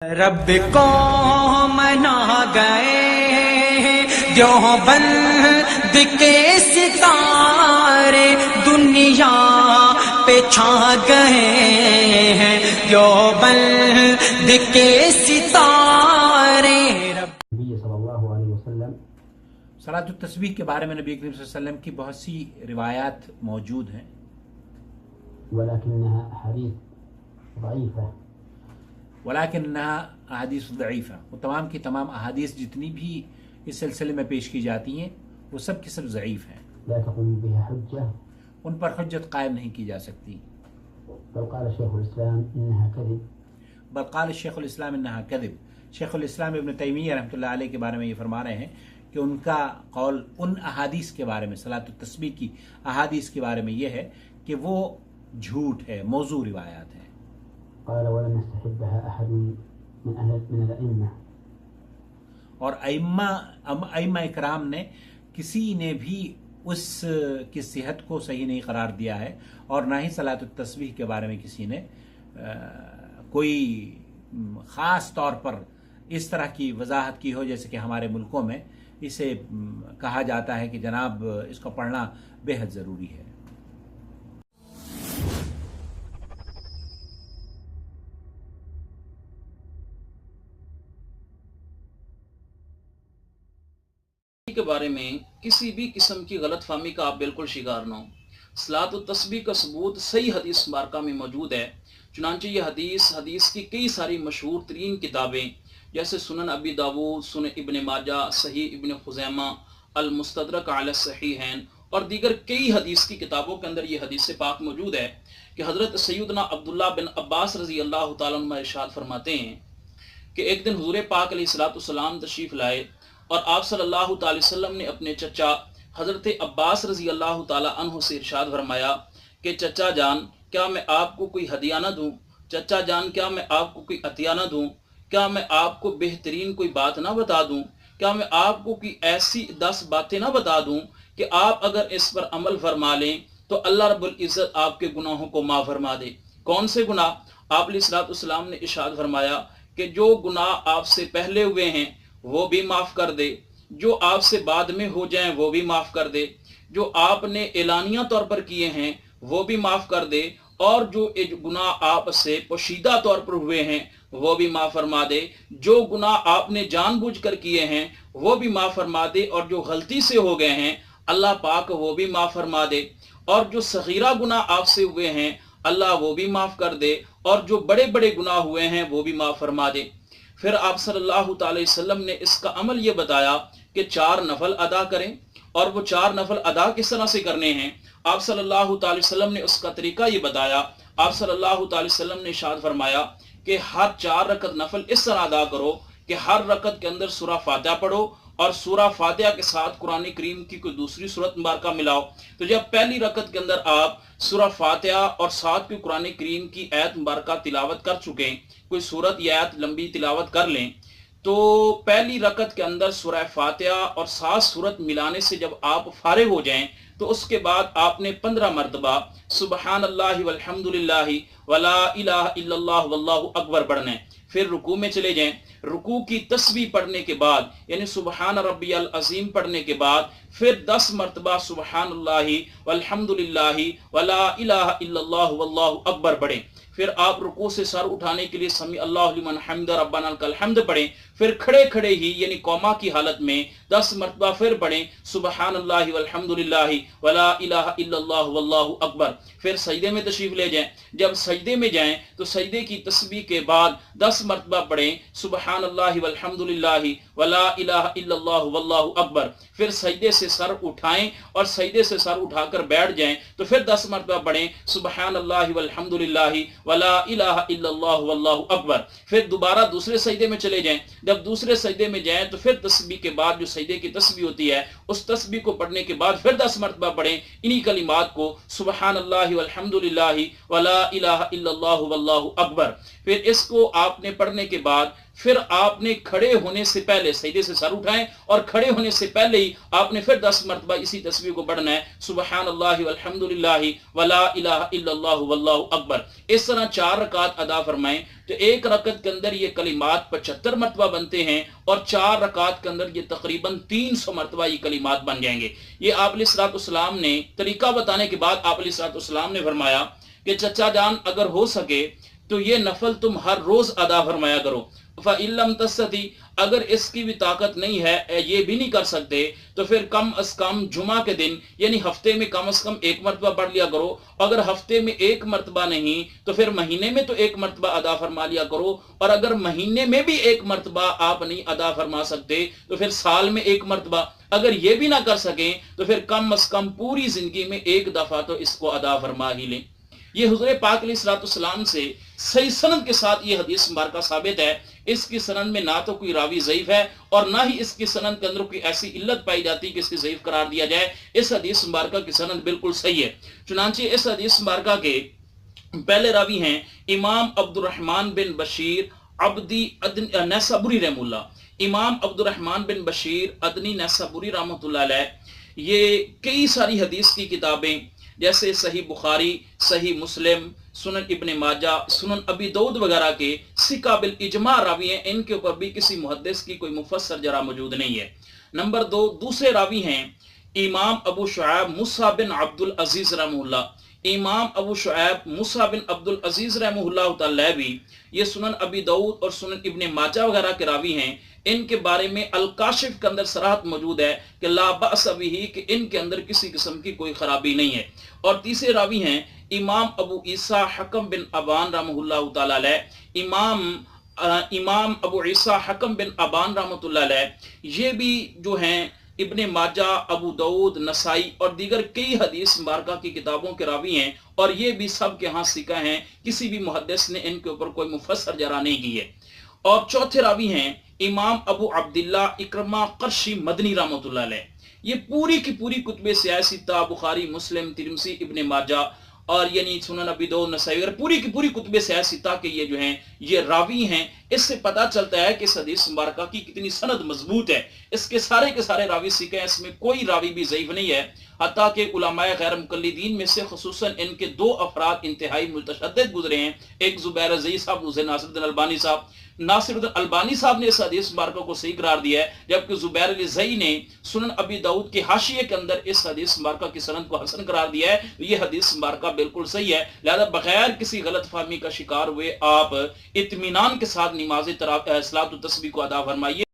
رب کو منا گئے جو بند کے ستارے دنیا پہ چھا گئے ہیں جو بند کے ستارے نبی صلی اللہ علیہ وسلم صلاۃ التسبیح کے بارے میں نبی کریم صلی اللہ علیہ وسلم کی بہت سی روایات موجود ہیں، ولكنها أحاديث ضعيفة. ولیکنها احادیث ضعیفہ، وہ تمام کی تمام احادیث جتنی بھی اس سلسلے میں پیش کی جاتی ہیں وہ سب کی سب ضعیف ہیں، لا تقوم بها حجة، ان پر حجت قائم نہیں کی جا سکتی۔ بل قال شيخ الإسلام إنها كذب. بل قال شیخ الاسلام انہا کذب، شیخ الاسلام ابن تیمیہ رحمۃ اللہ علیہ کے بارے میں یہ فرما رہے ہیں کہ ان کا قول ان احادیث کے بارے میں، صلاۃ التسبیح کی احادیث کے بارے میں یہ ہے کہ وہ جھوٹ ہے، موضوع روایات ہیں۔ قال ولم يستحبها أحد من الأئمة. اور ائمہ اکرام نے کسی نے بھی اس کی صحت کو صحیح نہیں قرار دیا ہے، اور نہ ہی صلاۃ التسبیح کے بارے میں کسی نے کوئی خاص طور پر اس طرح کی وضاحت کی ہو جیسے کہ ہمارے ملکوں میں اسے کہا جاتا ہے کہ جناب اس کو پڑھنا بے حد ضروری ہے۔ کے بارے میں کسی بھی قسم کی غلط فہمی کا آپ بالکل شکار نہ ہو۔ صلاۃ التسبیح کا ثبوت صحیح حدیث مبارکہ میں موجود ہے، چنانچہ یہ حدیث کی کئی ساری مشہور ترین کتابیں جیسے سنن ابی داود، سنن ابن ماجہ، صحیح ابن خزیمہ، المستدرک علی الصحیحین اور دیگر کئی حدیث کی کتابوں کے اندر یہ حدیث پاک موجود ہے کہ حضرت سیدنا عبداللہ بن عباس رضی اللہ تعالیٰ عنہ ارشاد فرماتے ہیں کہ ایک دن حضور پاک علیہ السلام تشریف لائے اور آپ صلی اللہ تعالی وسلم نے اپنے چچا حضرت عباس رضی اللہ تعالی عنہ سے ارشاد فرمایا کہ چچا جان کیا میں آپ کو کوئی ہدیہ نہ دوں؟ چچا جان کیا میں آپ کو کوئی عطیہ نہ دوں؟ کیا میں آپ کو بہترین کوئی بات نہ بتا دوں؟ کیا میں آپ کو کوئی ایسی 10 باتیں نہ بتا دوں کہ آپ اگر اس پر عمل فرما لیں تو اللہ رب العزت آپ کے گناہوں کو معاف فرما دے؟ کون سے گناہ؟ آپ علیہ السلام نے ارشاد فرمایا کہ جو گناہ آپ سے پہلے ہوئے ہیں وہ بھی معاف کر دے، جو آپ سے بعد میں ہو جائیں وہ بھی معاف کر دے، جو آپ نے اعلانیہ طور پر کیے ہیں وہ بھی معاف کر دے، اور جو گناہ آپ سے پوشیدہ طور پر ہوئے ہیں وہ بھی معاف فرما دے، جو گناہ آپ نے جان بوجھ کر کیے ہیں وہ بھی معاف فرما دے، اور جو غلطی سے ہو گئے ہیں اللہ پاک وہ بھی معاف فرما دے، اور جو صغیرہ گناہ آپ سے ہوئے ہیں اللہ وہ بھی معاف کر دے، اور جو بڑے بڑے گناہ ہوئے ہیں وہ بھی معاف فرما دے۔ پھر آپ صلی اللہ تعالی وسلم نے اس کا عمل یہ بتایا کہ 4 نفل ادا کریں، اور وہ 4 نفل ادا کس طرح سے کرنے ہیں؟ آپ صلی اللہ تعالی وسلم نے اس کا طریقہ یہ بتایا۔ آپ صلی اللہ تعالی وسلم نے ارشاد فرمایا کہ ہر 4 رکعت نفل اس طرح ادا کرو کہ ہر رکعت کے اندر سورہ فاتحہ پڑھو، اور سورہ فاتحہ کے ساتھ قرآن کریم کی کوئی دوسری سورت مبارکہ ملاؤ۔ تو جب پہلی رکعت کے اندر آپ سورہ فاتحہ اور ساتھ کوئی قرآن کریم کی آیت مبارکہ تلاوت کر چکیں، کوئی سورت یا آیت لمبی تلاوت کر لیں، تو پہلی رکعت کے اندر سورہ فاتحہ اور 7 سورت ملانے سے جب آپ فارغ ہو جائیں تو اس کے بعد آپ نے 15 مرتبہ سبحان اللہ والحمد للہ ولا الہ الا اللہ واللہ اکبر پڑھنا ہے۔ پھر رکوع میں چلے جائیں، رکوع کی تسبیح پڑھنے کے بعد یعنی سبحان ربی العظیم پڑھنے کے بعد پھر 10 مرتبہ سبحان اللہ والحمد للہ ولا الہ الا اللہ واللہ اکبر پڑھیں۔ پھر آپ رکوع سے سر اٹھانے کے لیے سمیع اللہ لمن حمد ربنا لک الحمد پڑھیں، پھر کھڑے کھڑے ہی یعنی قوما کی حالت میں 10 مرتبہ پھر پڑھیں سبحان اللہ والحمد للہ ولا الہ الا اللہ واللہ اکبر۔ پھر سجدے میں تشریف لے جائیں، جب سجدے میں جائیں تو سجدے کی تسبیح کے بعد 10 مرتبہ پڑھیں سبحان اللہ والحمد للہ ولا الہ الا اللہ واللہ اکبر۔ پھر سجدے سے سر اٹھائیں اور سجدے سے سر اٹھا کر بیٹھ جائیں تو پھر 10 مرتبہ پڑھیں سبحان اللہ والحمد للہ ولا الہ الا اللہ واللہ اکبر۔ پھر دوبارہ دوسرے سجدے میں چلے جائیں، جب دوسرے سجدے میں جائیں تو پھر تسبیح کے بعد جو سجدے کی تسبیح ہوتی ہے اس تسبیح کو پڑھنے کے بعد پھر 10 مرتبہ پڑھیں انہی کلمات کو سبحان اللہ والحمد للہ ولا الہ الا اللہ واللہ اکبر۔ پھر اس کو آپ نے پڑھنے کے بعد پھر آپ نے کھڑے ہونے سے پہلے سجدے سے سر اٹھائیں اور کھڑے ہونے سے پہلے ہی آپ نے پھر 10 مرتبہ اسی تسبیح کو پڑھنا ہے، سبحان اللہ والحمد للہ ولا الہ الا اللہ واللہ اکبر۔ اس طرح 4 رکعت ادا فرمائیں تو ایک رکعت کے اندر یہ کلمات 75 مرتبہ بنتے ہیں، اور 4 رکعت کے اندر یہ تقریباً 300 مرتبہ یہ کلمات بن جائیں گے۔ یہ آپ علیہ الصلوۃ والسلام نے طریقہ بتانے کے بعد آپ علیہ الصلوۃ والسلام نے فرمایا کہ چچا جان اگر ہو سکے تو یہ نفل تم ہر روز ادا فرمایا کرو، فَإِن لَمْ تَسْتَطِعْ، اگر اس کی بھی طاقت نہیں ہے، یہ بھی نہیں کر سکتے، تو پھر کم از کم جمعہ کے دن یعنی ہفتے میں کم از کم 1 مرتبہ پڑھ لیا کرو، اگر ہفتے میں 1 مرتبہ نہیں تو پھر مہینے میں تو 1 مرتبہ ادا فرما لیا کرو، اور اگر مہینے میں بھی 1 مرتبہ آپ نہیں ادا فرما سکتے تو پھر سال میں 1 مرتبہ، اگر یہ بھی نہ کر سکیں تو پھر کم از کم پوری زندگی میں 1 دفعہ تو اس کو ادا فرما ہی لیں۔ یہ حضور پاک علیہ الصلوۃ والسلام سے صحیح سند کے ساتھ یہ حدیث مبارکہ ثابت ہے۔ اس کی سند میں نہ تو کوئی راوی ضعیف ہے اور نہ ہی اس کی سند کے اندر کوئی ایسی علت پائی جاتی کہ اس کی ضعیف قرار دیا جائے۔ اس حدیث مبارکہ کی سند بالکل صحیح ہے۔ چنانچہ اس حدیث مبارکہ کے پہلے راوی ہیں امام عبد الرحمن بن بشیر عبدی نیسابوری رحمہ اللہ۔ امام عبد الرحمن بن بشیر ادنی نیسابوری رحمۃ اللہ علیہ، یہ کئی ساری حدیث کی کتابیں جیسے صحیح بخاری، صحیح مسلم، سنن ابن ماجہ، سنن ابی داؤد وغیرہ کے ثقہ بالاجماع راوی ہیں، ان کے اوپر بھی کسی محدث کی کوئی مفسر جرح موجود نہیں ہے۔ نمبر 2 دوسرے راوی ہیں امام ابو شعیب موسیٰ بن عبد العزیز رحمہ اللہ۔ امام ابو شعیب موسیٰ بن عبد العزیز رحمہ اللہ تعالی بھی یہ سنن ابی داؤد اور سنن ابن ماجہ وغیرہ کے راوی ہیں۔ ان کے بارے میں الکاشف کے اندر صراحت موجود ہے کہ لا بأس بہ، کہ ان کے اندر کسی قسم کی کوئی خرابی نہیں ہے۔ اور تیسرے راوی ہیں امام ابو عیسیٰ حکم بن ابان رحمہ اللہ تعالی علیہ۔ امام ابو عیسیٰ حکم بن ابان رحمۃ اللہ علیہ یہ بھی جو ہیں ابن ماجہ، ابو داؤد، نسائی اور دیگر کئی حدیث مبارکہ کی کتابوں کے راوی ہیں، اور یہ بھی سب کے ہاں ثقہ ہیں، کسی بھی محدث نے ان کے اوپر کوئی مفسر جرح نہیں کی ہے۔ اور چوتھے راوی ہیں امام ابو عبداللہ اکرمہ قرشی مدنی رحمۃ اللہ علیہ۔ یہ پوری کی پوری کتب سیاستہ بخاری، مسلم، ترمذی، ابن ماجہ اور یعنی سنن ابی داؤد، نسائی اور پوری کی پوری کتب سیاستہ کے یہ جو ہیں یہ راوی ہیں۔ اس سے پتہ چلتا ہے کہ اس حدیث مبارکہ کی کتنی سند مضبوط ہے۔ اس کے سارے راوی ثقہ ہیں، اس میں کوئی راوی بھی ضعیف نہیں ہے، حتیٰ کہ علماء غیر مقلدین میں سے خصوصاً ان کے 2 افراد انتہائی متشدد گزرے ہیں، ایک زبیر رضی صاحب، دوسرے ناصر الدین البانی صاحب۔ ناصر الدین البانی صاحب نے اس حدیث مبارکہ کو صحیح قرار دیا ہے، جبکہ زبیر رضی نے سنن ابی داؤد کے حاشیے کے اندر اس حدیث مبارکہ کی سند کو حسن قرار دیا ہے۔ یہ حدیث مبارکہ بالکل صحیح ہے، لہذا بغیر کسی غلط فہمی کا شکار ہوئے آپ اطمینان کے ساتھ نماز صلاۃ التسبیح کو ادا فرمائیے۔